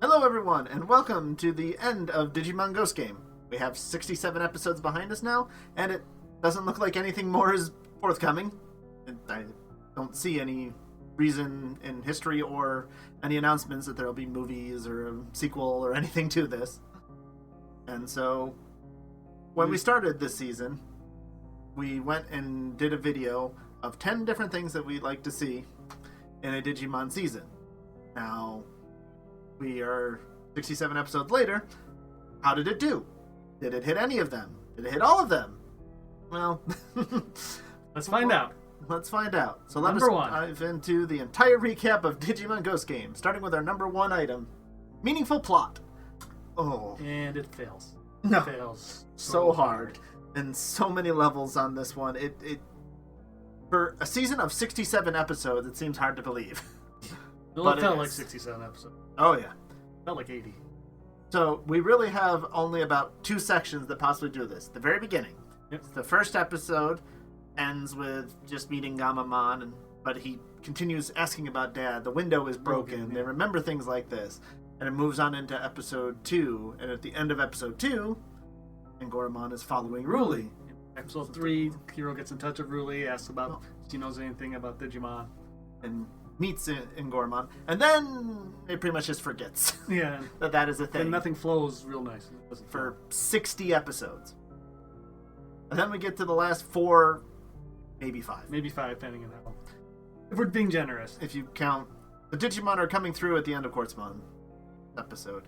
Hello everyone, and welcome to the end of Digimon Ghost Game. We have 67 episodes behind us now, and it doesn't look like anything more is forthcoming. I don't see any reason in history or any announcements that there will be movies or a sequel or anything to this. And so, when we started this season, we went and did a video of 10 different things that we'd like to see in a Digimon season. Now, we are 67 episodes later. How did it do? Did it hit any of them? Did it hit all of them? Well, let's find out. Let's find out. So let us dive into the entire recap of Digimon Ghost Game, starting with our number one item, meaningful plot. Oh. And it fails. No. It fails so hard. And so many levels on this one. It for a season of 67 episodes, it seems hard to believe. Well, it felt like 67 episodes. Oh, yeah. It felt like 80. So we really have only about two sections that possibly do this. The very beginning. Yep. The first episode ends with just meeting Gamamon, but he continues asking about Dad. The window is broken. Yeah. They remember things like this. And it moves on into episode 2. And at the end of episode 2, Angoramon is following Ruli. Episode 3, Hiro gets in touch with Ruli, asks about if she knows anything about Digimon. And meets Angoramon. And then it pretty much just forgets that is a thing. And nothing flows real nice. For 60 episodes. And then we get to the last 4, maybe 5. Maybe 5, depending on how. If we're being generous. If you count, the Digimon are coming through at the end of Quartzmon episode.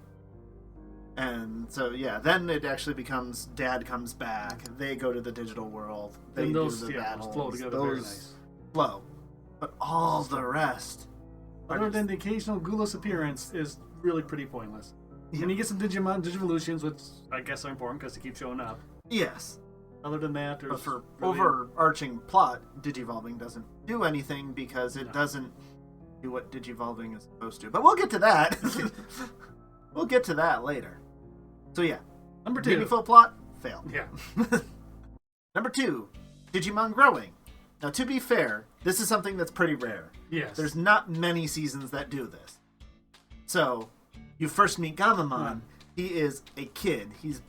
And so, yeah, then it actually becomes Dad comes back, they go to the digital world, they do the battles. Flow together very nice. Flow. But all the rest... Other than the occasional Gulos appearance is really pretty pointless. Yeah. And you get some Digimon Digivolutions, which I guess are important because they keep showing up. Yes. Other than that, there's... But for overarching plot, Digivolving doesn't do anything because it doesn't do what Digivolving is supposed to. But we'll get to that. We'll get to that later. So yeah. Number 2. Meaningful plot, fail. Yeah. Number 2, Digimon Growing. Now, to be fair, this is something that's pretty rare. Yes. There's not many seasons that do this. So, you first meet Gamamon. He is a kid. He's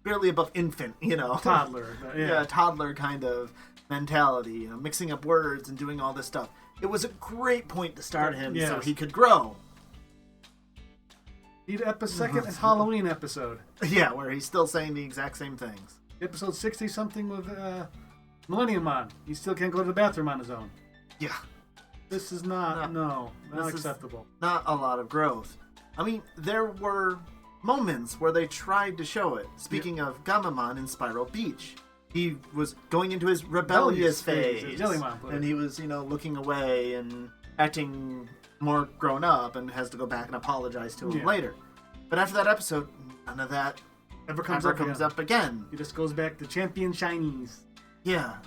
barely above infant, Toddler. Yeah, toddler kind of mentality. Mixing up words and doing all this stuff. It was a great point to start him so he could grow. Second Halloween episode. Yeah, where he's still saying the exact same things. Episode 60-something with Millennium Mon. He still can't go to the bathroom on his own. Yeah. This is not acceptable. Not a lot of growth. I mean, there were moments where they tried to show it. Speaking of Gamamon in Spiral Beach, he was going into his rebellious phase. And he was, looking away and acting more grown up and has to go back and apologize to him later. But after that episode, none of that ever comes up again. He just goes back to champion Chinese. Yeah.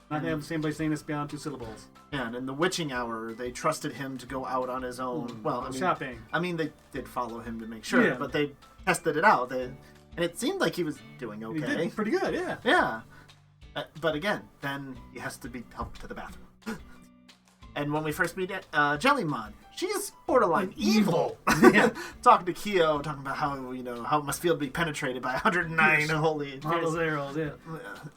Not have the same place saying this beyond 2 syllables. Yeah, and in the witching hour, they trusted him to go out on his own. Shopping. I mean, they did follow him to make sure, but they tested it out. And it seemed like he was doing okay. He did pretty good, yeah. Yeah. But again, then he has to be helped to the bathroom. And when we first meet Jellymon, she's borderline evil. Talking to Kyo, talking about how it must feel to be penetrated by 109 holy all those arrows,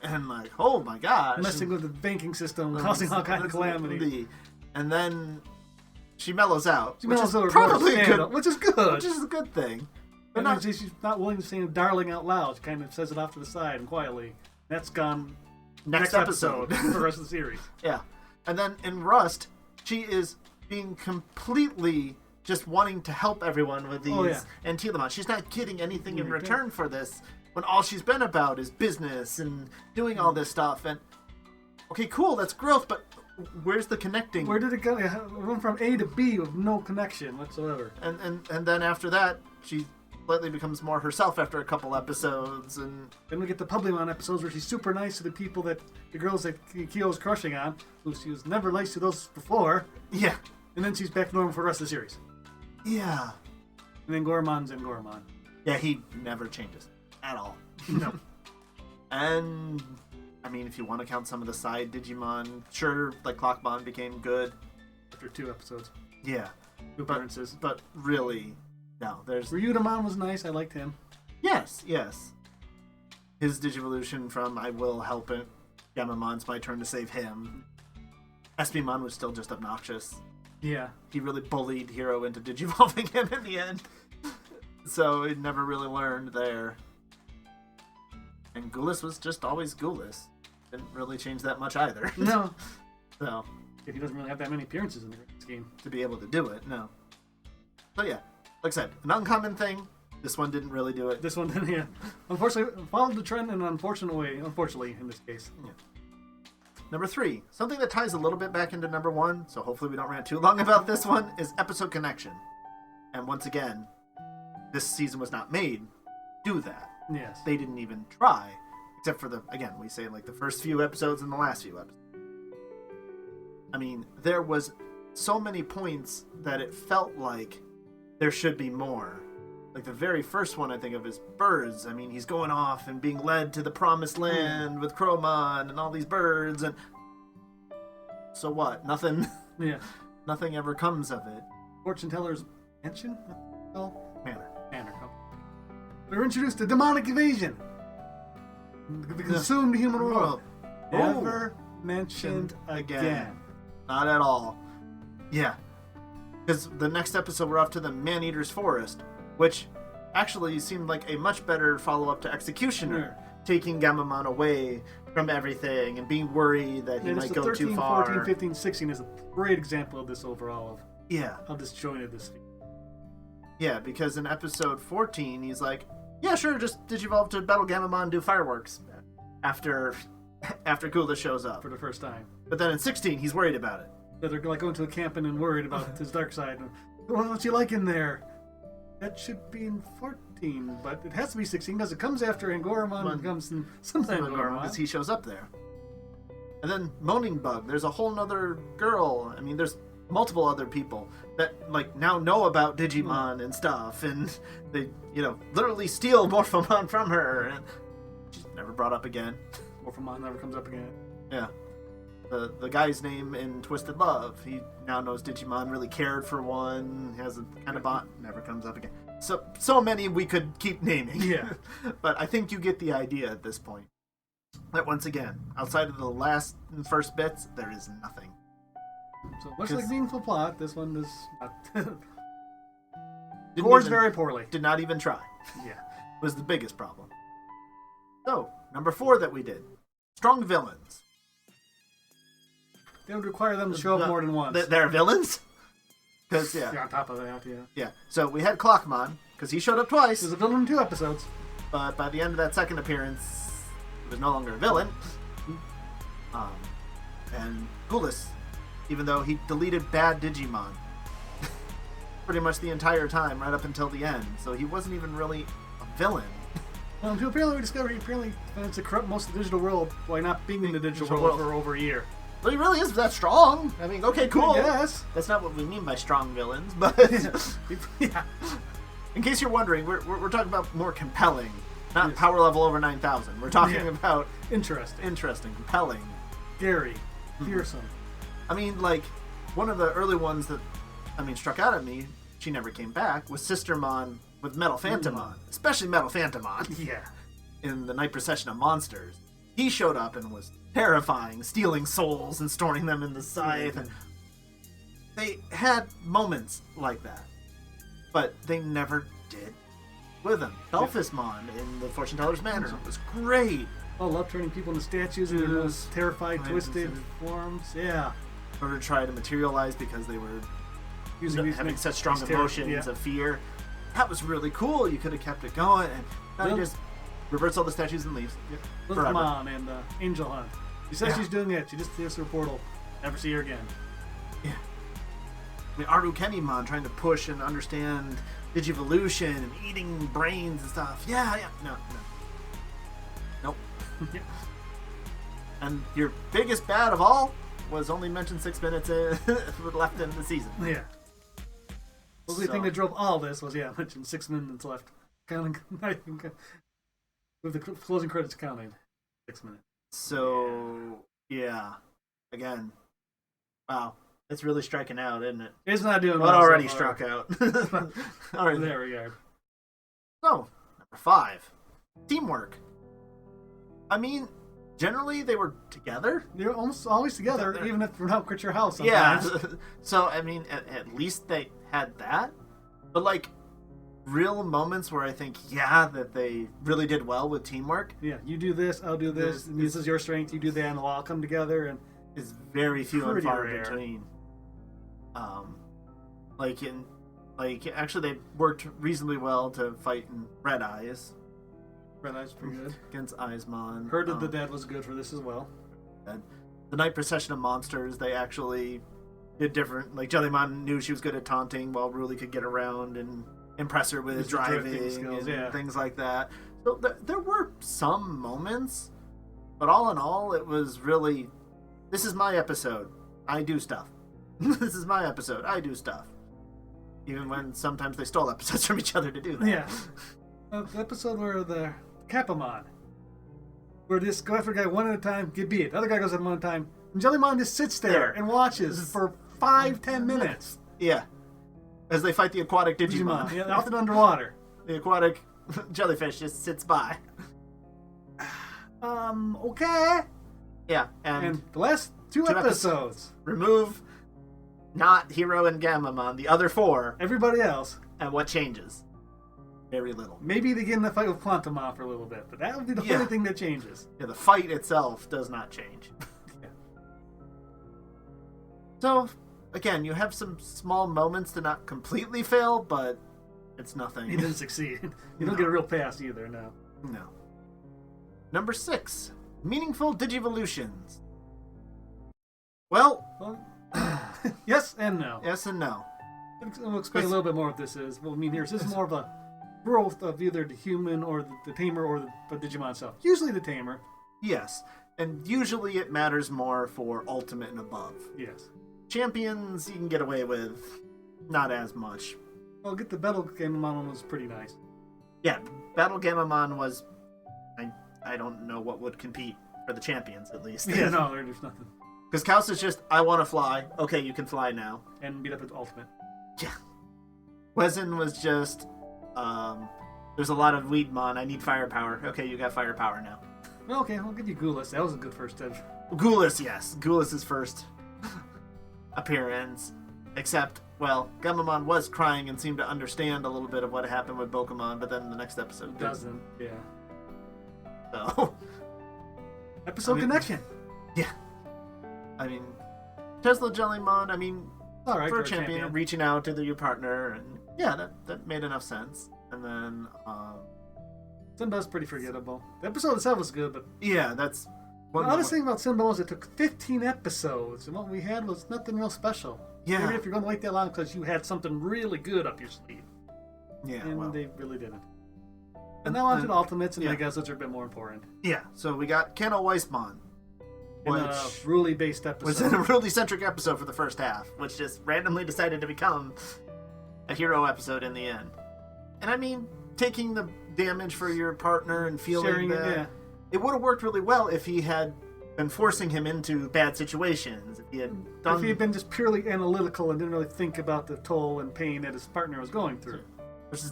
and oh my gosh, messing with the banking system, causing all kinds of calamity. And then she mellows out, which is probably good, which is good, which is a good thing. But she's not willing to say "darling" out loud. She kind of says it off to the side and quietly. That's gone next episode for the rest of the series. Yeah. And then in Rust, she is being completely just wanting to help everyone with these Antilamon. She's not getting anything in return for this when all she's been about is business and doing all this stuff. And okay, cool, that's growth, but where's the connecting? Where did it go? It went from A to B with no connection whatsoever. And then after that, she slightly becomes more herself after a couple episodes, and then we get the Publimon episodes where she's super nice to the girls that Kyo's crushing on, who she was never nice to those before. Yeah. And then she's back normal for the rest of the series. Yeah. And then Goramon's Goramon. Yeah, he never changes at all. No. And I mean, if you want to count some of the side Digimon, sure, like Clockmon became good after 2 episodes. Yeah. appearances. But really, no. There's Ryudamon was nice. I liked him. yes. His Digivolution from I will help it. Gamamon, it's my turn to save him. Espimon was still just obnoxious. Yeah. He really bullied Hero into digivolving him in the end. So he never really learned there. And Gulis was just always Gulis. Didn't really change that much either. No. So He doesn't really have that many appearances in this game. to be able to do it, no. So yeah, like I said, an uncommon thing. This one didn't really do it. This one didn't, yeah. Unfortunately, followed the trend in an unfortunate way, unfortunately, in this case. Yeah. Number 3, something that ties a little bit back into number 1, so hopefully we don't rant too long about this one, is episode connection. And once again, this season was not made to do that. Yes. They didn't even try, except for we say like the first few episodes and the last few episodes. I mean, there was so many points that it felt like there should be more. Like the very first one I think of is birds. I mean, he's going off and being led to the promised land with Chromon and all these birds, and so what? Nothing. Yeah. Nothing ever comes of it. Fortune teller's mansion? Oh, Manor. Manor. Okay. We were introduced to demonic evasion. The consumed human world. Never mentioned again. Not at all. Yeah. Because the next episode we're off to the Man-Eater's Forest, which actually seemed like a much better follow-up to Executioner, taking Gamamon away from everything and being worried that he might go 13, too far. 14, 15, 16 is a great example of this overall, of Yeah. how disjointed this feels. Yeah, because in episode 14, he's like, yeah, sure, just digivolve to Battle Gamamon and do fireworks after Gula shows up. For the first time. But then in 16, he's worried about it. That they're like going to a camp and worried about his dark side. What's he like in there? That should be in 14, but it has to be 16 because it comes after Angoramon comes in sometime Angoramon. Because he shows up there. And then Moaning Bug, there's a whole nother girl. I mean, there's multiple other people that like now know about Digimon and stuff, and they, literally steal Morphomon from her, and she's never brought up again. Morphomon never comes up again. Yeah. The guy's name in Twisted Love, he now knows Digimon, really cared for one, has a kind of bond, never comes up again. So many we could keep naming. Yeah. But I think you get the idea at this point. That once again, outside of the last and first bits, there is nothing. So much like meaningful plot, this one is not. Didn't Scores even- very poorly. Did not even try. Yeah. Was the biggest problem. So, number 4 that we did. Strong villains. They would require them to show up more than once. They're villains? Because, Yeah, on top of that, yeah. Yeah. So we had Clockmon, because he showed up twice. There's a villain in 2 episodes. But by the end of that second appearance, he was no longer a villain. And Gulis, even though he deleted bad Digimon pretty much the entire time, right up until the end. So he wasn't even really a villain. Well, until apparently we discovered he apparently managed to corrupt most of the digital world by not being in the digital world for over a year. But he really is that strong. I mean, okay, cool. Yes. That's not what we mean by strong villains, but Yeah. in case you're wondering, we're talking about more compelling, not power level over 9,000. We're talking about interesting, compelling, scary, fearsome. I mean, like, one of the early ones that, struck out at me, she never came back, was Sistermon with Metal Phantomon. Especially Metal Phantomon. Yeah. In the Night Procession of Monsters. He showed up and was terrifying, stealing souls and storing them in the scythe. And they had moments like that. But they never did with him. Elphismon in the Fortune Teller's Manor was great. Oh, love turning people into statues in their most terrified, twisted forms. Yeah. Or to try to materialize because they were having such strong emotions of fear. That was really cool. You could have kept it going, and now he just reverts all the statues and leaves. Forever. Mom and Angel Hunt. She says she's doing it. She just clears her portal. Never see her again. Yeah. I mean, Arukenimon trying to push and understand Digivolution and eating brains and stuff. Yeah. Nope. Yeah. And your biggest bad of all was only mentioned 6 minutes left in the season. Yeah. The only thing that drove all this was, mentioned 6 minutes left. Counting, with the closing credits counting. 6 minutes. So, yeah. Again, wow. It's really striking out, isn't it? It's not doing Well, well. already so far. struck out. All right. There we go. So, number 5. Teamwork. I mean, generally they were together. They're almost always together, even if they're not at your house Yeah. sometimes. So, I mean, at least they had that. But, like, real moments where I think, that they really did well with teamwork. Yeah, you do this, I'll do this. This is your strength, you do that, and we'll all come together. And is very few and Pretty far rare. between. Actually, they worked reasonably well to fight in Red Eyes Red Eye's pretty good. against Eismon. Heard of the Dead was good for this as well. And the Night Procession of Monsters, they actually did different. Like, Jellymon knew she was good at taunting, while Ruli could get around and impress her with His driving drifting skills, and things like that. So there were some moments, but all in all, it was really, this is my episode. I do stuff. This is my episode. I do stuff. Even when sometimes they stole episodes from each other to do that. Yeah. The episode where the Capamon, where this go after a guy one at a time, get beat. The other guy goes at him one at a time, and Jellymon just sits there and watches for 5-10 minutes. Yeah. As they fight the aquatic Digimon. Yeah, often underwater. The aquatic jellyfish just sits by. Okay. Yeah, And the last two episodes, remove not Hero and Gammamon, the other 4, everybody else, and what changes? Very little. maybe they get in the fight with Quantumon for a little bit, but that would be the only thing that changes. Yeah, the fight itself does not change. Yeah. So, again, you have some small moments to not completely fail, but it's nothing. He didn't succeed. You don't get a real pass either, no. No. Number 6. Meaningful Digivolutions. Well, Yes and no. yes and no. We'll explain a little bit more what this is. What I mean here is this is more of a growth of either the human or the tamer or the Digimon itself. Usually the tamer. Yes. And usually it matters more for Ultimate and above. Yes. Champions, you can get away with not as much. Well, get the Battle Gamamon one was pretty nice. Yeah, Battle Gammamon was... I don't know what would compete for the champions, at least. Yeah, no, there's nothing. Because Kaus is just, I want to fly. Okay, you can fly now. And beat up its ultimate. Yeah. Wezen was just, there's a lot of Weedmon. I need firepower. Okay, you got firepower now. Well, okay, I'll give you Gulas. That was a good first step. Gulas, yes. Gulas' first appearance. Except, well, Gammamon was crying and seemed to understand a little bit of what happened with Bokumon, but then the next episode It doesn't, yeah. So, Episode connection. Yeah. I mean, Tesla Jellymon, I mean, All right, for a for champion, reaching out to your partner, and yeah, that made enough sense. And then, Simba's pretty forgettable. The episode itself was good, but yeah, that's the one. honest thing about Simba was it took 15 episodes, and what we had was nothing real special. Yeah. Maybe if you're going to wait that long because you had something really good up your sleeve. Yeah, And well, they really didn't. And now on to the Ultimates, and yeah. I guess those are a bit more important. yeah. So we got Kano Weissmon, In which a Ruli-based episode. was in a really centric episode for the first half, which just randomly decided to become a hero episode in the end. And I mean, taking the damage for your partner and feeling Sharing it, that yeah. it would have worked really well if he had been forcing him into bad situations. If he had done, If he had been just purely analytical and didn't really think about the toll and pain that his partner was going through.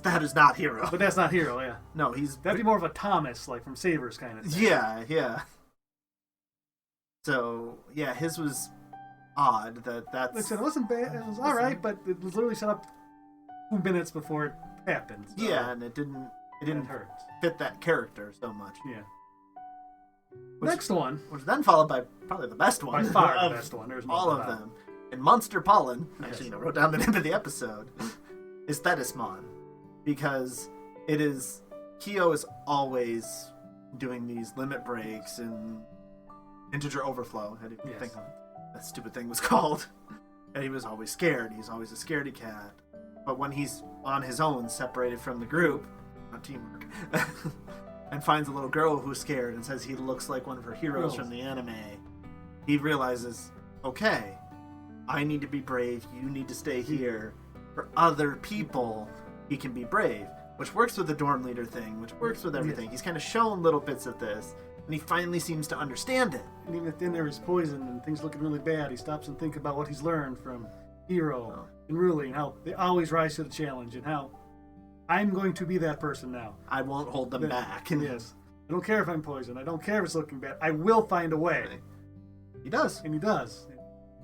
that is not hero. But that's not Hero, yeah. No, he's That'd be more of a Thomas, like from Savers kind of thing. yeah. So yeah, his was odd. That's Like I said, it wasn't bad. It was all right, but it was literally set up 2 minutes before it happened. So yeah, and it didn't it hurt. fit that character so much. Yeah. Which- Next one, which then followed by probably the best one by far of the best one. There's no all of doubt. them. And Monster Pollen, Yes. actually, wrote down the name of the episode, is Thetismon, because it is Kyo is always doing these limit breaks and integer overflow. I didn't Yes. think that stupid thing was called. And he was always scared. He's always a scaredy cat. But when he's on his own, separated from the group, not teamwork, and finds a little girl who's scared and says he looks like one of her heroes from the anime, he realizes, okay, I need to be brave, you need to stay here. For other people, he can be brave. Which works with the dorm leader thing, which works with everything. He's kind of shown little bits of this. and he finally seems to understand it. And even if then there is poison and things looking really bad, he stops and thinks about what he's learned from Hiro and Ruli, and how they always rise to the challenge, and how I'm going to be that person now. I won't hold them back. Yes. I don't care if I'm poisoned. I don't care if it's looking bad. I will find a way. He does. And he does.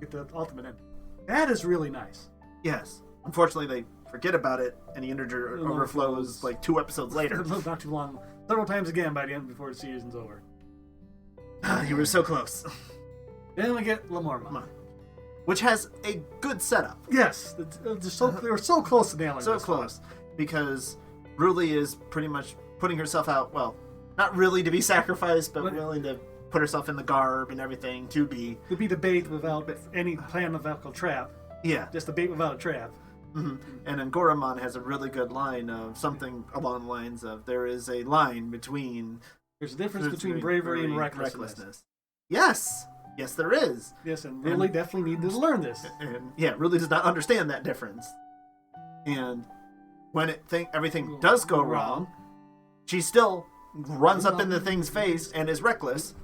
Get the ultimate end. That is really nice. Yes. Unfortunately, they forget about it, and the energy overflows like 2 episodes later. Not too long. Several times again by the end before the season's over. You were so close. Then we get Lamorma. Which has a good setup. Yes. They were so close to nailing So this close. one. Because Ruli is pretty much putting herself out, well, not really to be sacrificed, but willing to put herself in the garb and everything to be the bait without any plan of alcohol trap. Yeah. Just the bait without a trap. Mm-hmm. And Angoramon has a really good line of something along the lines of, there is a line between... There's a difference between bravery and recklessness. Yes! Yes, there is. Yes, and Ruli definitely needed to learn this. And yeah, Ruli does not understand that difference. And when everything does go wrong, she still runs up in the thing's face and is reckless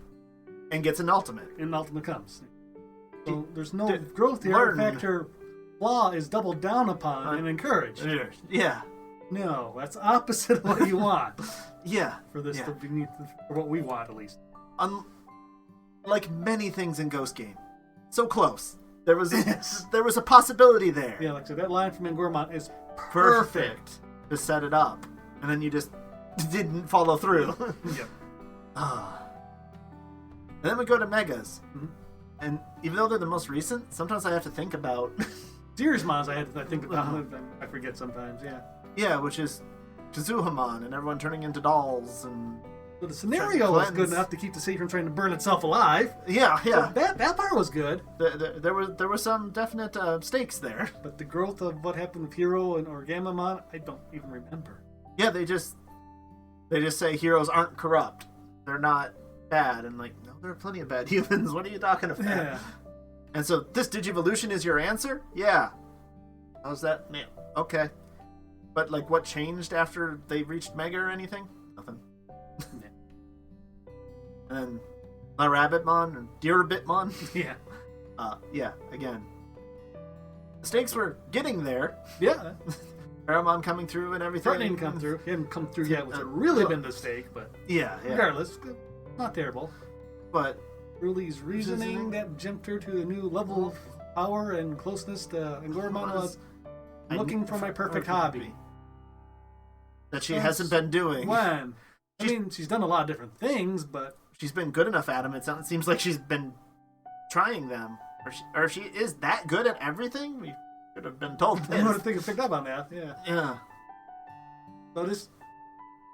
and gets an ultimate. And ultimate comes. So there's no growth here. In fact, her flaw is doubled down upon and encouraged. Yeah. No, that's opposite of what you want. Yeah. For this to be for what we want, at least. Like many things in Ghost Game, so close. There was a possibility there. Yeah, like I said, that line from Angoramon is perfect to set it up, and then you just didn't follow through. Yep. And then we go to Megas, and even though they're the most recent, sometimes I have to think about Series Mons. I think about. I forget sometimes. Yeah. Yeah, which is Kazuhamon and everyone turning into dolls and. But the scenario was good enough to keep the city from trying to burn itself alive. Yeah. So that part was good. There were some definite stakes there. But the growth of what happened with Hiro and Orgamamon, I don't even remember. Yeah, they just say heroes aren't corrupt. They're not bad, and like, no, there are plenty of bad humans. What are you talking about? Yeah. And so this Digivolution is your answer? Yeah. How's that? Man, okay. But like, what changed after they reached Mega or anything? Nothing. And then La Rabbitmon or Deerabitmon. Yeah. Yeah, again. The stakes were getting there. Yeah. Paramon coming through and everything. Threatening come through. He hadn't come through yet, which had really been the stake, but yeah. Regardless, not terrible. But Ruli's reasoning that jumped her to a new level of power and closeness to Angoramon was looking for my perfect hobby. That she hasn't been doing. When? I mean, she's done a lot of different things, but she's been good enough at them. It seems like she's been trying them. Or if she is that good at everything, we could have been told this. I think I picked up on that, yeah. Yeah. So this,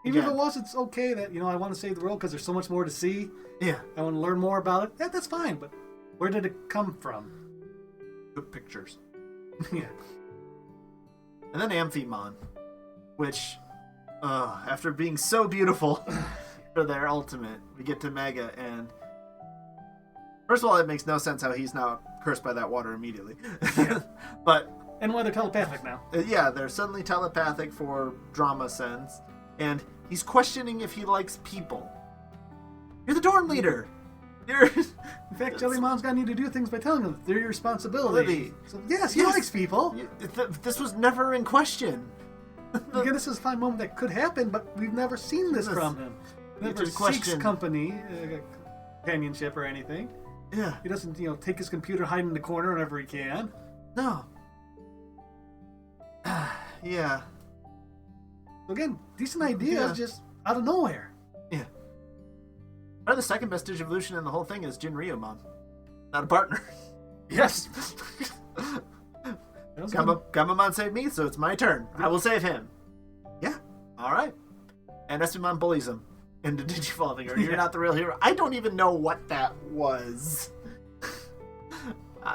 even if it was, it's okay that, I want to save the world because there's so much more to see. Yeah. I want to learn more about it. Yeah, that's fine, but where did it come from? Good pictures. Yeah. And then Amphimon, which, after being so beautiful for their ultimate, we get to Mega, and first of all, it makes no sense how he's now cursed by that water immediately. Yeah. And why they're telepathic now. Yeah, they're suddenly telepathic for drama sense, and he's questioning if he likes people. You're the dorm leader. In fact, Jellymon's got need to do things by telling them they're your responsibility. So yes, he likes people. This was never in question. Again, this is a fine moment that could happen, but we've never seen this from him. Never seeks company, companionship, or anything. Yeah. He doesn't, take his computer, hide in the corner whenever he can. No. Yeah. So again, decent idea, just out of nowhere. Yeah. Probably the second best Digivolution in the whole thing is Jinryomon. Not a partner. Yes. Gamamon saved me, so it's my turn. I will save him. Yeah. Alright. And Espimon bullies him into digivolving, or you're not the real hero. I don't even know what that was.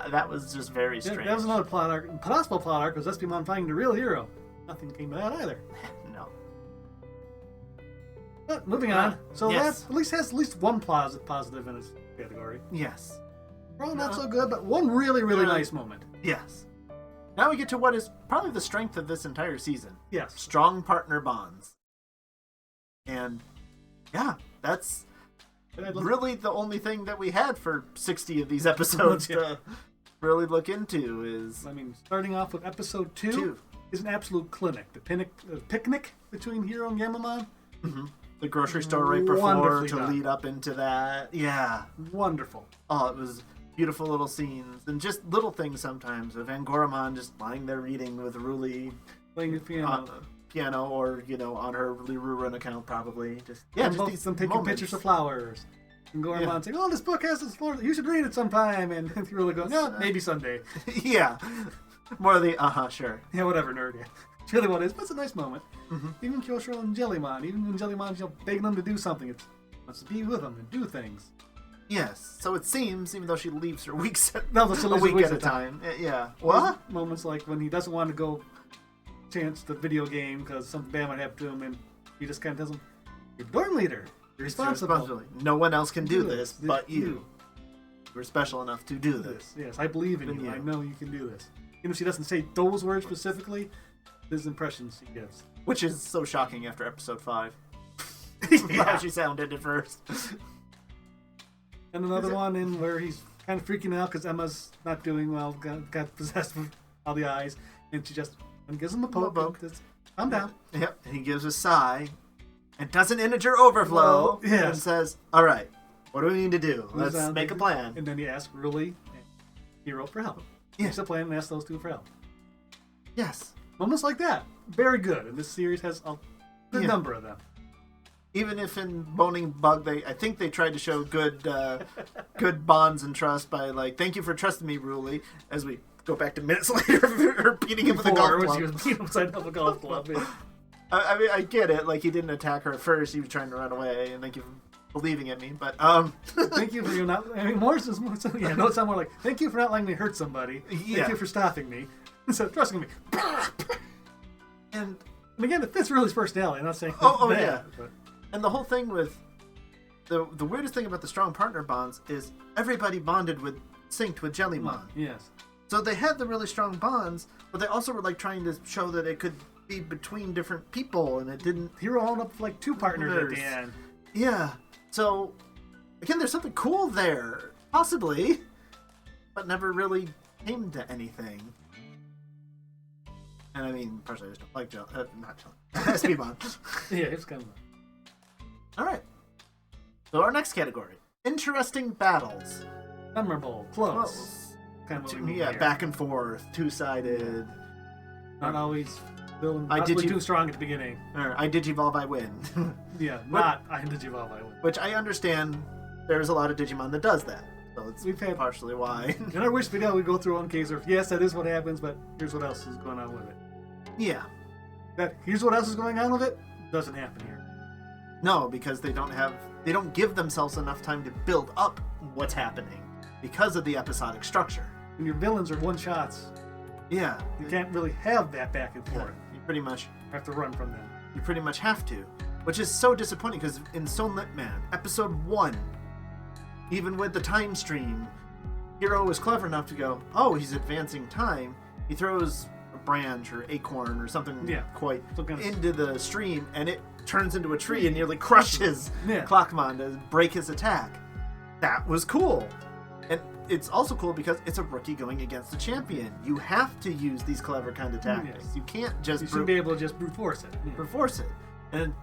That was just very strange. That was another plot arc. Possible plot arc was Espimon finding the real hero. Nothing came of that either. No. But moving on. So that at least has one positive in its category. Yes. Well, not so good, but one really, really nice moment. Yes. Now we get to what is probably the strength of this entire season. Yes. Strong partner bonds. And yeah, that's really the only thing that we had for 60 of these episodes to really look into is... I mean, starting off with episode 2 is an absolute clinic. The picnic between Hiro and Gamamon. Mm-hmm. The grocery store right before to lead up into that. Yeah. Wonderful. Oh, it was beautiful little scenes. And just little things sometimes of Angoramon just lying there reading with Ruli. Playing the piano. Piano or, on her Rurun account probably. Just these them taking pictures of flowers. And Goramon saying, "Oh, this book has this floor. You should read it sometime." And Ruli goes, "No, maybe someday." Yeah. More of the, sure. Yeah, whatever, nerd. Yeah. It's really what it is, but it's a nice moment. Mm-hmm. Even Kyoshiro and Jellymon, even when Jellymon's begging them to do something, it wants to be with them and do things. Yes, so it seems, even though she leaves her weeks at a time. Yeah. What? Moments like when he doesn't want to go chance the video game because something bad might happen to him, and he just kind of tells him, "You're dorm leader. You're responsible. No one else can do this but you. You're special enough to do this." Yes, I believe in you. I know you can do this. Even if she doesn't say those words specifically, his impressions she gives. Which is so shocking after episode 5. How she sounded at first. And another one in where he's kind of freaking out because Emma's not doing well, got possessed with all the eyes, and she just gives him a poke. Calm down. Yep. And he gives a sigh and does an integer overflow and says, "All right, what do we need to do? Let's make a plan." And then he asks Ruli and Hiro for help. Makes a plan and asks those two for help. Yes. Moments like that, very good. And this series has a good number of them. Even if in Moaning Bug, I think they tried to show good bonds and trust by thank you for trusting me, Ruli, as we go back to minutes later of her beating him with a golf club. She was beating him upside down with a golf club. I mean, I get it. He didn't attack her at first. He was trying to run away, and thank you for believing in me. But thank you for you not. I mean, more. Yeah, no, it's not more like thank you for not letting me hurt somebody. Thank you for stopping me instead of trusting me. And again, it fits Ruli's personality. I'm not saying yeah. But. And the whole thing with the weirdest thing about the strong partner bonds is everybody synced with Jellymon. Yes. So they had the really strong bonds, but they also were trying to show that it could be between different people, and it didn't. Hero owned up 2 partners at the end. Yeah. So again, there's something cool there, possibly, but never really came to anything. And I mean, personally, I just don't like not Jelly. Speedbond. Yeah, it's kind of. All right. So our next category: interesting battles. Memorable, close. Kind of here. Back and forth, two-sided. Not always feeling too strong at the beginning. I Digivolve, I win. Yeah, not I Digivolve, I win. Which I understand. There's a lot of Digimon that does that. So we've had partially why. In our wish video, we go through one case of yes, that is what happens, but here's what else is going on with it. Yeah. Here's what else is going on with it doesn't happen here. No, because they don't give themselves enough time to build up what's happening because of the episodic structure. And your villains are one-shots. Yeah. You can't really have that back and forth. Yeah, you pretty much have to run from them. You pretty much have to. Which is so disappointing because in Stone Lit Man, episode 1, even with the time stream, Hiro was clever enough to go, oh, he's advancing time. He throws a branch or acorn or something into the stream, and it turns into a tree and nearly crushes Clockmon to break his attack. That was cool. And it's also cool because it's a rookie going against a champion. You have to use these clever kind of tactics. Yes. You can't just... You shouldn't be able to just brute force it. Yeah. Brute force it. And,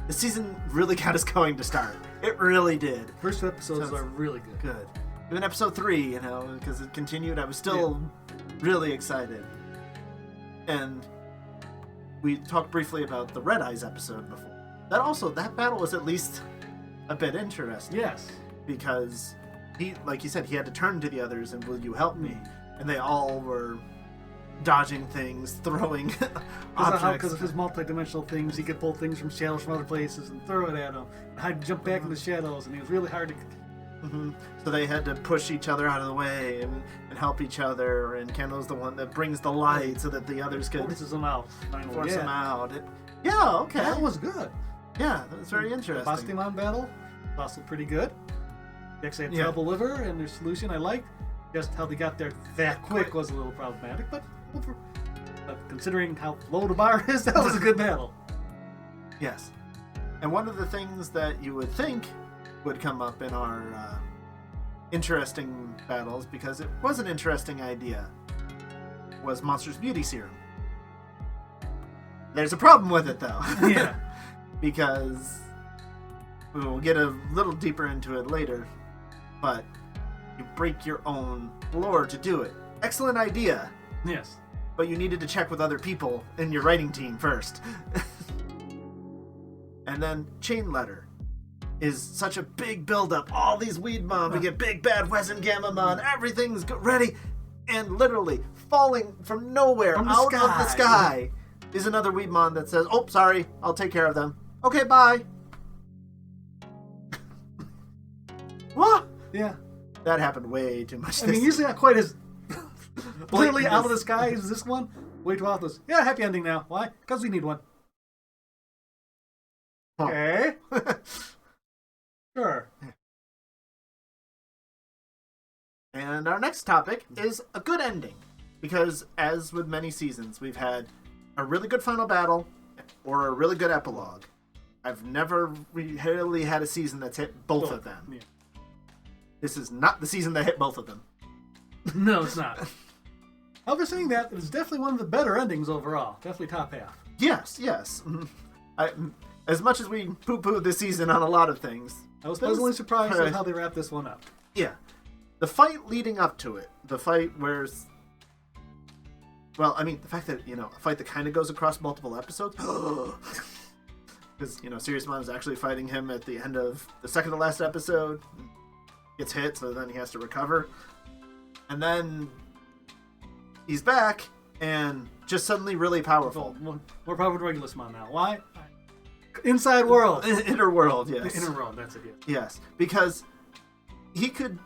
the season really got us going to start. It really did. First episodes are really good. Good. Even episode 3, because it continued, I was still really excited. And we talked briefly about the Red Eyes episode before. That battle was at least a bit interesting. Yes. Because he, like you said, he had to turn to the others and will you help me? And they all were dodging things, throwing objects. Because of his multi-dimensional things, he could pull things from shadows from other places and throw it at him. And I'd jump back in the shadows, and it was really hard to... Mm-hmm. So they had to push each other out of the way and help each other, and Kendo's the one that brings the light so that the others could... Forces them out. Force them out. Okay. That was good. Yeah, that was very interesting. The Bastimon battle, also pretty good. They actually had trouble liver, and their solution I liked. Just how they got there that quick was a little problematic, but considering how low the bar is, that was a good battle. Yes. And one of the things that you would think would come up in our interesting battles, because it was an interesting idea, was Monster's Beauty Serum. There's a problem with it, though. Yeah. Because we'll get a little deeper into it later, but you break your own lore to do it. Excellent idea. Yes. But you needed to check with other people in your writing team first. And then Chain Letter is such a big build-up. All these Weedmon, we get Big Bad Wezen Gamamon, everything's ready, and literally falling from nowhere From out of the sky is another Weedmon that says, "Oh, sorry, I'll take care of them. Okay, bye." What? Yeah. That happened way too much. I mean, usually not quite as clearly out of the sky as this one. Way too often. Yeah, happy ending now. Why? Because we need one. Huh. Okay. Sure. And our next topic is a good ending. Because, as with many seasons, we've had a really good final battle or a really good epilogue. I've never really had a season that's hit both of them. Yeah. This is not the season that hit both of them. No, it's not. However, saying that, it was definitely one of the better endings overall. Definitely top half. Yes. As much as we poo-pooed this season on a lot of things, I was pleasantly surprised at how they wrapped this one up. Yeah. The fight leading up to it, the fight where... Well, I mean, the fact that, a fight that kind of goes across multiple episodes. Because, Serious-Mon is actually fighting him at the end of the second to last episode. Gets hit, so then he has to recover. And then he's back, and just suddenly really powerful. More powerful than Regulus-Mon now. Why? Inside world. Inner world, yes. The inner world, that's it. Yeah. Yes, because he could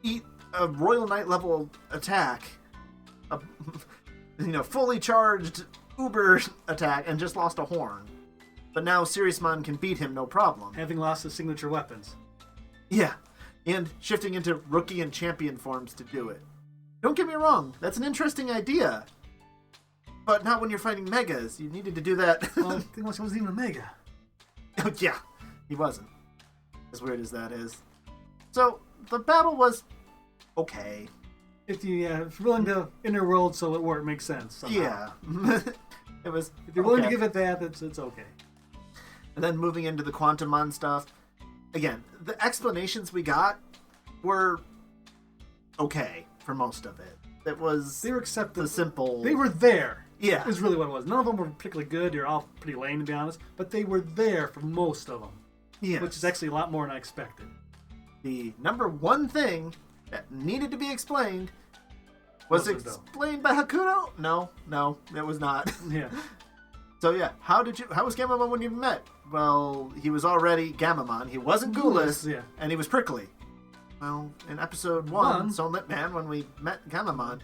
eat a Royal Knight level attack, a fully charged Uber attack, and just lost a horn. But now Serious-Mon can beat him no problem. Having lost his signature weapons. Yeah, and shifting into rookie and champion forms to do it. Don't get me wrong, that's an interesting idea. But not when you're fighting megas. You needed to do that. Well, I think he wasn't even a mega. Oh, yeah, he wasn't. As weird as that is. So, the battle was okay. If you're willing to inner world so it makes sense. Somehow. Yeah. It was. If you're willing to give it that, it's okay. And then moving into the Quantumon stuff. Again, the explanations we got were okay for most of it. It was. They were acceptable. The simple. They were there. Yeah. Is really what it was. None of them were particularly good. They're all pretty lame, to be honest. But they were there for most of them. Yeah. Which is actually a lot more than I expected. The number one thing that needed to be explained was explained by Hakuto? No, it was not. Yeah. So yeah, how was Gamamon when you met? Well, he was already Gamamon. He wasn't Ghoulless, yeah. And he was prickly. Well, in episode 1, Sunlit Man, when we met Gamamon,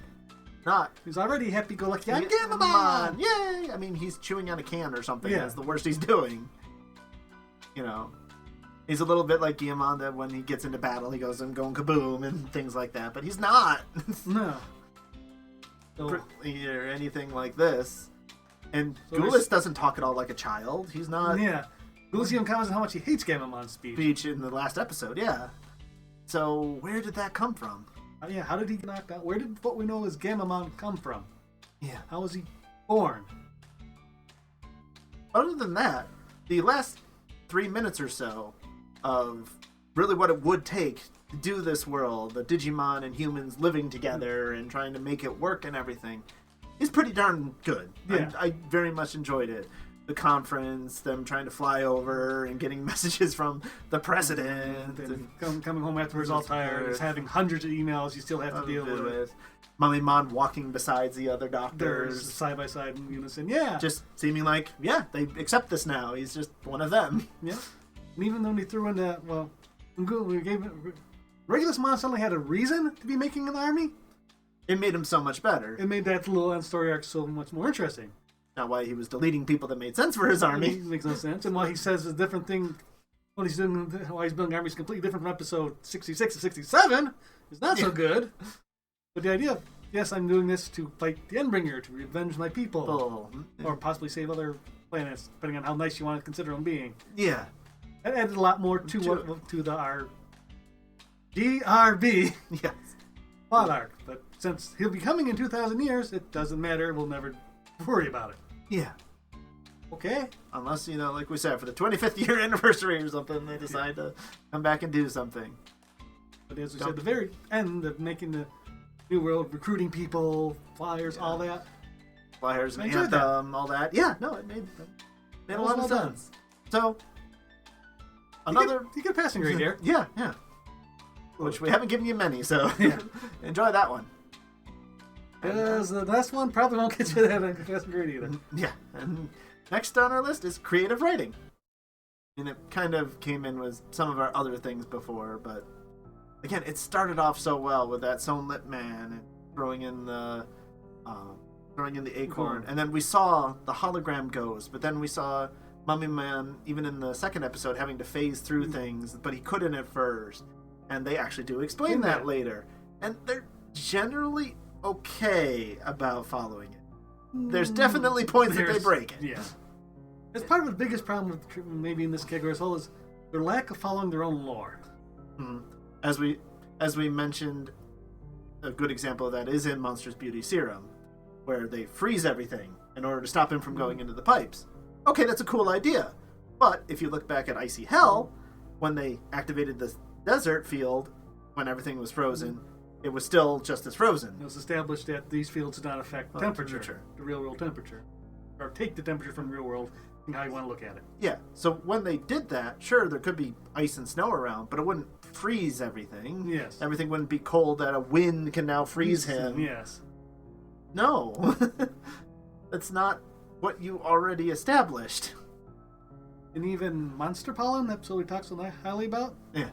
he's already happy-go-lucky. I'm Gamamon! Yay! I mean, he's chewing on a can or something. Yeah. That's the worst he's doing. He's a little bit like Guillemon, that when he gets into battle, he goes, "I'm going kaboom," and things like that. But he's not. No. Or anything like this. And Ghoulless doesn't talk at all like a child. He's not. Yeah. Ghoulless even comments on how much he hates Gamamon's speech. In the last episode, yeah. So, where did that come from? Yeah, how did he get knocked out? Where did what we know as Gamamon come from? Yeah. How was he born? Other than that, the last 3 minutes or so of really what it would take to do this world, the Digimon and humans living together and trying to make it work and everything, is pretty darn good. Yeah. I very much enjoyed it. The conference, them trying to fly over and getting messages from the president. And coming home afterwards all tired, just having hundreds of emails you still have to deal with. Mummymon walking beside the other doctors. Side by side in unison, yeah. Just seeming like, yeah, they accept this now. He's just one of them. Yeah. And even though they threw in that, we gave it... Regulus-Mon suddenly had a reason to be making an army. It made him so much better. It made that little end story arc so much more interesting. Not why he was deleting people that made sense for his army. It makes no sense. And why he says a different thing, why he's building armies completely different from episode 66 to 67 is not so good. But the idea of, yes, I'm doing this to fight the Endbringer, to revenge my people. Oh. Or possibly save other planets, depending on how nice you want to consider them being. Yeah. That added a lot more to the GRB Yes. plot arc. But since he'll be coming in 2,000 years, it doesn't matter. We'll never worry about it. Yeah. Okay. Unless, like we said, for the 25th year anniversary or something, they decide to come back and do something. But as we said, the very end of making the New World, recruiting people, flyers, all that. Flyers and Anthem, all that. Yeah, no, it made a lot of sense. So, another... You get a passing grade here. Yeah. Which we haven't given you many, so enjoy that one. Because the last one probably won't get you that passing grade either. Yeah, and next on our list is creative writing. And it kind of came in with some of our other things before, but again, it started off so well with that Sewn Lit Man and throwing in the acorn, and then we saw the hologram ghost, but then we saw Mummy Man, even in the second episode, having to phase through things, but he couldn't at first, and they actually do explain that later, and they're generally okay about following it. There's definitely points that they break it. Yeah. It's part of the biggest problem with maybe in this category as well is their lack of following their own lore. As we mentioned, a good example of that is in Monsters Beauty Serum, where they freeze everything in order to stop him from going into the pipes. Okay, that's a cool idea. But if you look back at Icy Hell, when they activated the desert field, when everything was frozen, it was still just as frozen. It was established that these fields do not affect temperature, the real world temperature. Or take the temperature from the real world, and how you want to look at it. Yeah, so when they did that, sure, there could be ice and snow around, but it wouldn't freeze everything. Yes. Everything wouldn't be cold that a wind can now freeze him. Yes. No. That's not what you already established. And even Monster Pollen, the episode we talked so highly about. Yeah.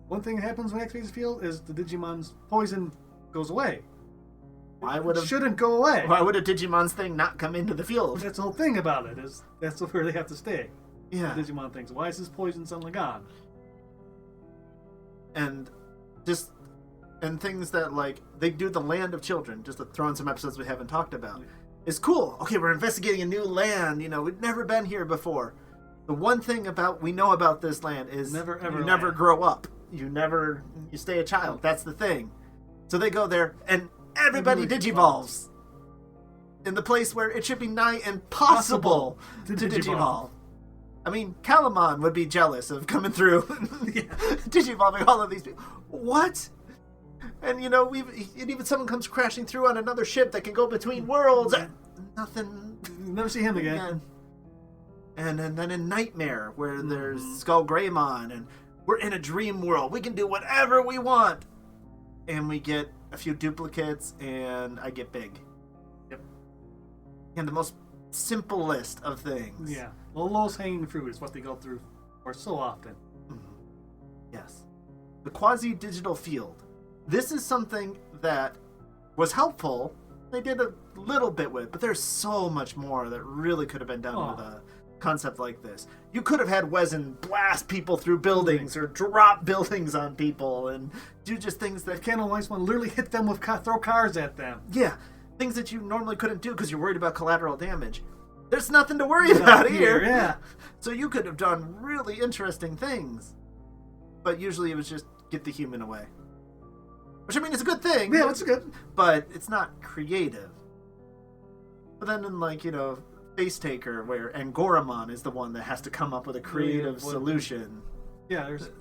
One thing that happens when it activates the field is the Digimon's poison goes away. It shouldn't go away. Why would a Digimon's thing not come into the field? That's the whole thing about it, is that's where they have to stay. Yeah. The Digimon thinks, why is this poison suddenly gone? And things that, like, they do the Land of Children, just to throw in some episodes we haven't talked about, is cool. Okay, we're investigating a new land, we've never been here before. The one thing we know about this land is never grow up. You stay a child. That's the thing. So they go there, and everybody digivolves in the place where it should be nigh impossible to digivolve. I mean, Calamon would be jealous of coming through digivolving all of these people. What? And even someone comes crashing through on another ship that can go between worlds. Nothing. You never see him again. And then in Nightmare, where there's Skull Greymon, and we're in a dream world. We can do whatever we want. And we get a few duplicates, and I get big. Yep. And the most simplest of things. Yeah. The lowest hanging fruit is what they go through for so often. Yes. The quasi-digital field. This is something that was helpful. They did a little bit with, but there's so much more that really could have been done with a concept like this. You could have had Wezen blast people through buildings or drop buildings on people and do just things that... Candle Weiss one literally hit them with throw cars at them. Yeah. Things that you normally couldn't do because you're worried about collateral damage. There's nothing to worry about here. Yeah. So you could have done really interesting things. But usually it was just get the human away. Which, I mean, it's a good thing. Yeah, it's good. But it's not creative. But then in, Face Taker, where Angoramon is the one that has to come up with a creative solution. Yeah, there's...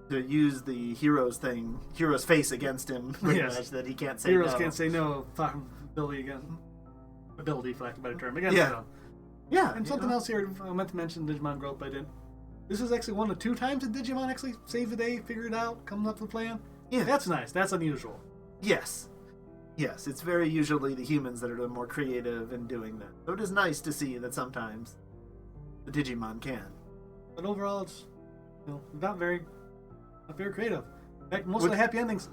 To use the hero's face against him, pretty much, that he can't say Heroes no. can't say no. Ability, for lack of a better term. Against Yeah. them. Yeah. And something else here, I meant to mention Digimon Growth, but I didn't. This is actually one of 2 times that Digimon actually saved the day, figured it out, comes up with a plan. Yeah. That's nice. That's unusual. Yes. Yes, it's very usually the humans that are the more creative in doing that. So it is nice to see that sometimes the Digimon can. But overall, it's not very creative. In fact, most of the happy endings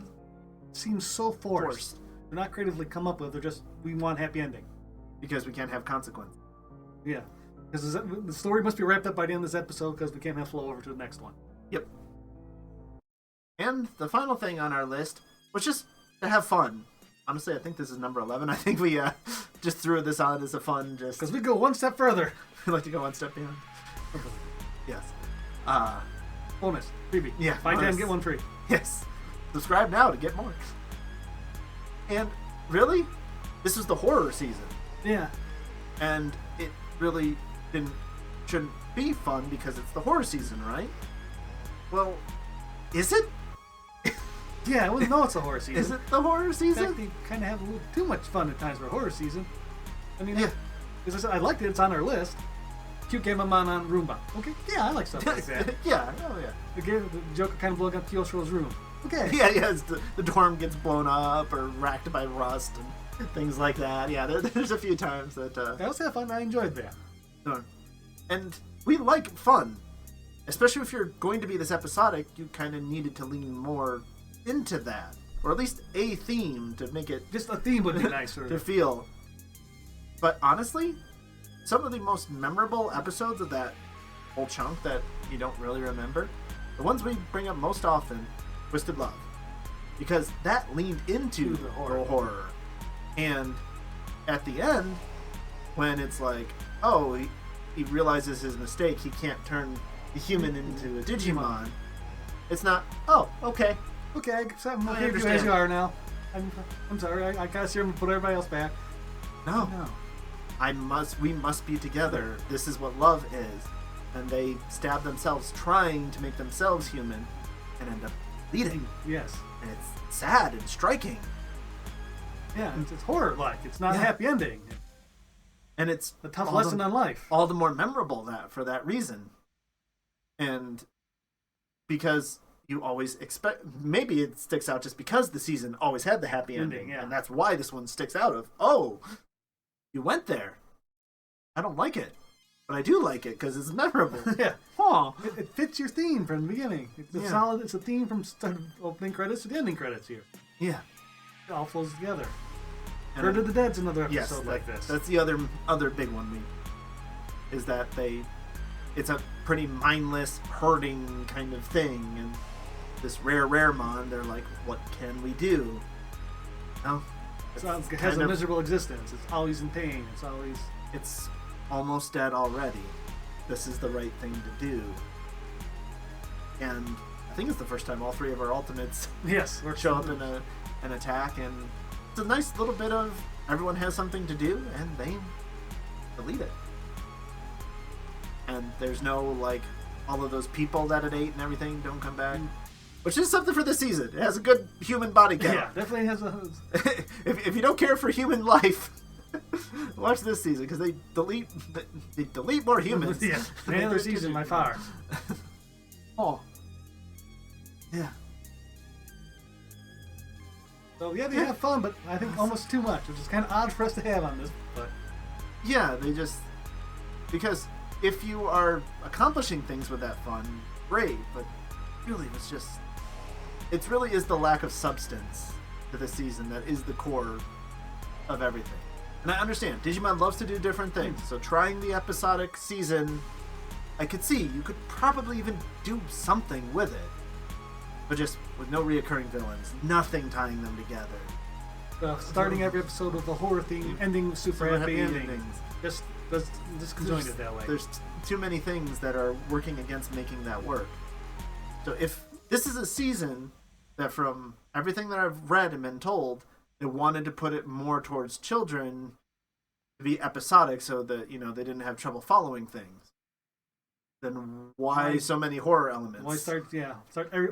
seem so forced. They're not creatively come up with. They're just, we want happy ending. Because we can't have consequences. Yeah. Because the story must be wrapped up by the end of this episode because we can't have flow over to the next one. Yep. And the final thing on our list was just to have fun. honestly, I think this is number 11. I think we just threw this on as a fun, just Because we go one step further. we like to go one step beyond. Yes. Bonus. Freebie. Yeah, Buy 10, bonus. get one free. Yes. Subscribe now to get more. And really, this was the horror season, Yeah. and it really shouldn't be fun because it's the horror season, right? Well, is it? Yeah, well, no, it's a horror season. Is it the horror In season? fact, they kind of have a little too much fun at times for a horror season. I mean, Yeah. as I said, I liked it. It's on our list. Cute Gamamon on Roomba. Okay, yeah, I like stuff like that. Yeah. Oh yeah. The Joker kind of blowing up Kyoshiro's room. Okay. Yeah, yes. The dorm gets blown up or racked by rust and things like that. Yeah, there's a few times that. That was fun. I enjoyed that. And we like fun, especially if you're going to be this episodic. You kind of needed to lean more into that, or at least a theme to make it Just a theme would be nicer. to feel. But honestly, some of the most memorable episodes of that whole chunk that you don't really remember, the ones we bring up most often, Twisted Love, because that leaned into the the horror. horror. And at the end, when it's like, oh, he realizes his mistake, he can't turn the human into a Digimon. It's not, oh, okay. Okay, I'm I okay with you as understand. you are now. I'm sorry. I gotta see him and put everybody else back. No. No. We must be together. This is what love is. And they stab themselves trying to make themselves human and end up bleeding. Yes. And it's sad and striking. Yeah, it's horror-like. It's not a Yeah. happy ending. And it's A tough all lesson the, on life. all the more memorable for that reason. And because you always expect, maybe it sticks out just because the season always had the happy ending. Yeah. And that's why this one sticks out of, oh, you went there. I don't like it. But I do like it because it's memorable. Yeah. Huh. It fits your theme from the beginning. It's a Yeah. solid. It's a theme from start of opening credits to the ending credits here. Yeah. It all flows together. And Bird of the Dead's another episode yes, like this. That's the other big one. Is that it's a pretty mindless herding kind of thing, and this rare mon, they're like, what can we do? No, it has a miserable existence. It's always in pain. It's almost dead already. This is the right thing to do. And I think it's the first time all three of our ultimates Yes. show up in an attack, and it's a nice little bit of everyone has something to do, and they delete it. And there's no, like, all of those people that it ate and everything don't come back. Which is something for this season. It has a good human body count. Yeah, definitely has a. if you don't care for human life, watch this season, because they delete more humans. Yeah, than any other they do season by Digimon. far. Oh. Yeah. So yeah, they have fun, but I think almost too much, which is kind of odd for us to have on this. But Yeah, because if you are accomplishing things with that fun, great, but really it really is the lack of substance to the season that is the core of everything. And I understand, Digimon loves to do different things, so trying the episodic season, I could see you could probably even do something with it. But just with no reoccurring villains, nothing tying them together. starting every episode with a horror theme, ending with super Some happy happy ending. endings. Just disconjointed that way. There's too many things that are working against making that work. So if this is a season that, from everything that I've read and been told, they wanted to put it more towards children to be episodic, so that they didn't have trouble following things, then why so many horror elements? Why start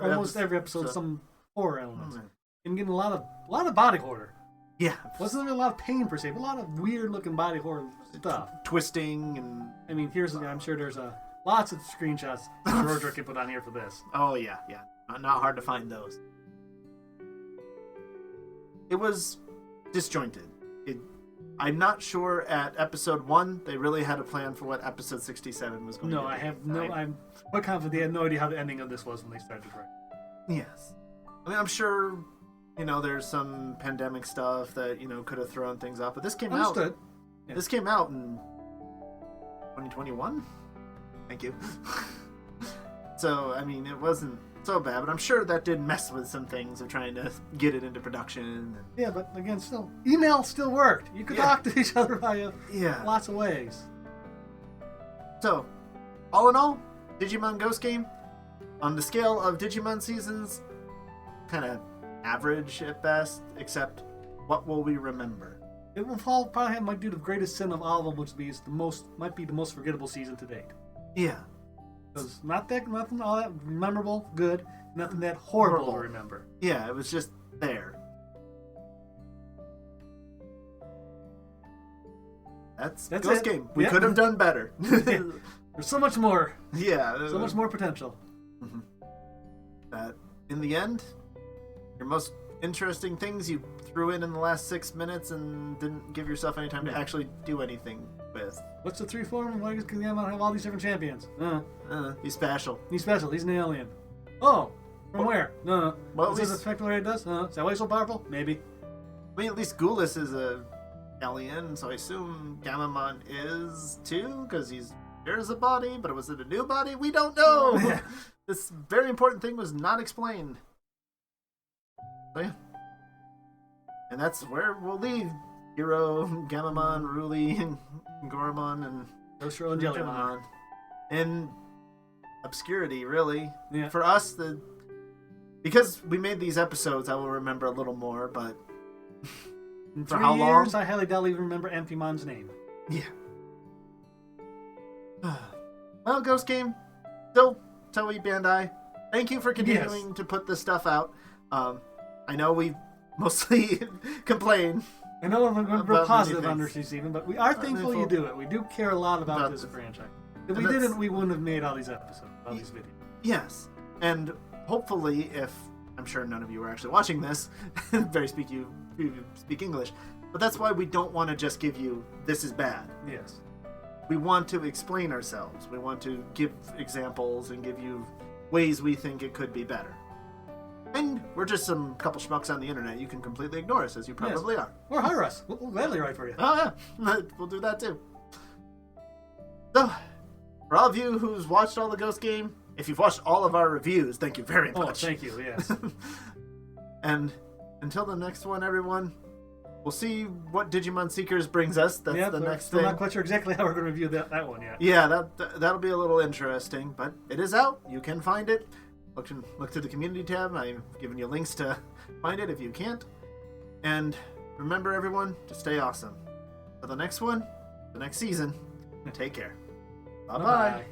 almost every episode so- some horror elements, Oh, and getting a lot of body horror. yeah, Wasn't there a lot of pain per se, but a lot of weird looking body horror stuff. twisting and I mean, I'm sure there's lots of screenshots that Rordrik can put on here for this. oh yeah, not hard to find those. It was disjointed. I'm not sure at episode 1 they really had a plan for what episode 67 was going to be. No, I have no. I'm quite confident they had no idea how the ending of this was when they started writing. Yes. I mean, I'm sure, there's some pandemic stuff that, could have thrown things off, but this came Understood. out. Yeah. This came out in 2021? Thank you. So, I mean, it wasn't so bad, but I'm sure that did mess with some things of trying to get it into production. And... Yeah, but again, still, email still worked. You could talk to each other via lots of ways. So, all in all, Digimon Ghost Game, on the scale of Digimon seasons, kind of average at best, except what will we remember? It will probably might do the greatest sin of all of them, which might be the most forgettable season to date. Yeah. Because nothing all that memorable, good, nothing that horrible to remember. Yeah, it was just there. That's Ghost Game. We could have done better. There's so much more. Yeah. So much more potential. Mm-hmm. That, in the end, your most interesting things you threw in the last 6 minutes and didn't give yourself any time to actually do anything with. What's the 3 form? Why does Digimon have all these different champions? He's special. He's special. He's an alien. Oh, from where? No. Well, does this affect what it does? Is that why he's so powerful? Maybe. I mean, at least Gulas is a alien, so I assume Gamamon is too, because there's a body, but was it a new body? We don't know! This very important thing was not explained. So yeah. And that's where we'll leave Hero, Gamamon, Ruli, Goramon, and Yoshiro and Jellymon. In obscurity, really. Yeah. For us, because we made these episodes, I will remember a little more, but for how long? I highly doubt I even remember Amphimon's name. Yeah. Well, Ghost Game, still Toei Bandai, thank you for continuing to put this stuff out. I know we mostly complain. I know we're real positive on this season, but we are thankful you do it. We do care a lot about this franchise. If we didn't, we wouldn't have made all these episodes, all these videos. Yes, and hopefully, if I'm sure none of you are actually watching this, you speak English, but that's why we don't want to just give you this is bad. Yes. We want to explain ourselves. We want to give examples and give you ways we think it could be better. And we're just some couple schmucks on the internet. You can completely ignore us, as you probably are. Or hire us. We'll gladly write for you. Oh, yeah. We'll do that, too. So, for all of you who's watched all the Ghost Game, if you've watched all of our reviews, thank you very much. Oh, thank you, yes. And until the next one, everyone, we'll see what Digimon Seekers brings us. That's the next thing. I'm not quite sure exactly how we're going to review that one yet. Yeah, that'll be a little interesting, but it is out. You can find it. Look to the community tab. I've given you links to find it if you can't. And remember, everyone, to stay awesome. For the next one, the next season, take care. Bye-bye.